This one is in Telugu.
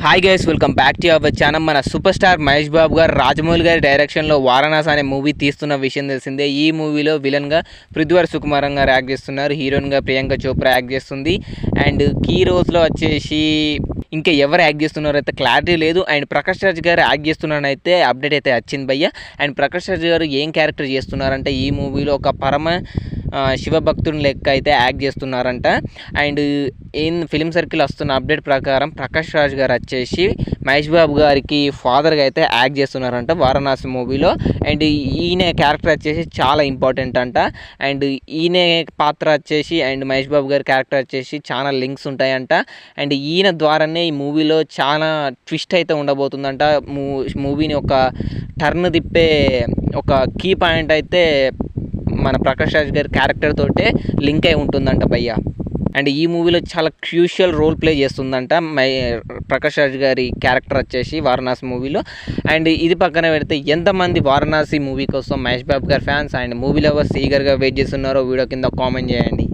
Hi guys, welcome back to our channel. మన సూపర్ స్టార్ మహేష్ బాబు గారు రాజమౌళి గారి డైరెక్షన్లో వారణాసి అనే మూవీ తీస్తున్న విషయం తెలిసిందే. ఈ మూవీలో విలన్గా పృథ్వీ సుకుమారం గారు యాక్ట్ చేస్తున్నారు. హీరోయిన్గా ప్రియాంక చోప్రా యాక్ట్ చేస్తుంది. అండ్ కీ రోల్స్లో వచ్చేసి ఇంకా ఎవరు యాక్ట్ చేస్తున్నారో అయితే క్లారిటీ లేదు. అండ్ ప్రకాష్ రాజ్ గారు యాక్ట్ చేస్తున్నారని అయితే అప్డేట్ అయితే వచ్చింది భయ్య. అండ్ ప్రకాష్ రాజ్ గారు ఏం క్యారెక్టర్ చేస్తున్నారంటే ఈ మూవీలో ఒక పరమ శివభక్తుని లెక్క అయితే యాక్ట్ చేస్తున్నారంట. అండ్ ఫిలిం సర్కిల్ వస్తున్న అప్డేట్ ప్రకారం ప్రకాష్ రాజ్ గారు వచ్చేసి మహేష్ బాబు గారికి ఫాదర్గా అయితే యాక్ట్ చేస్తున్నారంట వారణాసి మూవీలో. అండ్ ఈయన క్యారెక్టర్ వచ్చేసి చాలా ఇంపార్టెంట్ అంట. అండ్ ఈయన పాత్ర వచ్చేసి అండ్ మహేష్ బాబు గారి క్యారెక్టర్ వచ్చేసి చాలా లింక్స్ ఉంటాయంట. అండ్ ఈయన ద్వారానే ఈ మూవీలో చాలా ట్విస్ట్ అయితే ఉండబోతుందంట. మూవీని ఒక టర్న్ తిప్పే ఒక కీ పాయింట్ అయితే మన ప్రకాష్ రాజ్ గారి క్యారెక్టర్ తోటే లింక్ అయి ఉంటుందంట భయ్య. అండ్ ఈ మూవీలో చాలా క్రూషియల్ రోల్ ప్లే చేస్తుందంట ప్రకాష్ రాజ్ గారి క్యారెక్టర్ వచ్చేసి వారణాసి మూవీలో. అండ్ ఇది పక్కన పెడితే ఎంతమంది వారణాసి మూవీ కోసం మహేష్ బాబు గారి ఫ్యాన్స్ అండ్ మూవీ లవర్స్ ఈగర్గా వెయిట్ చేస్తున్నారో వీడియో కింద కామెంట్ చేయండి.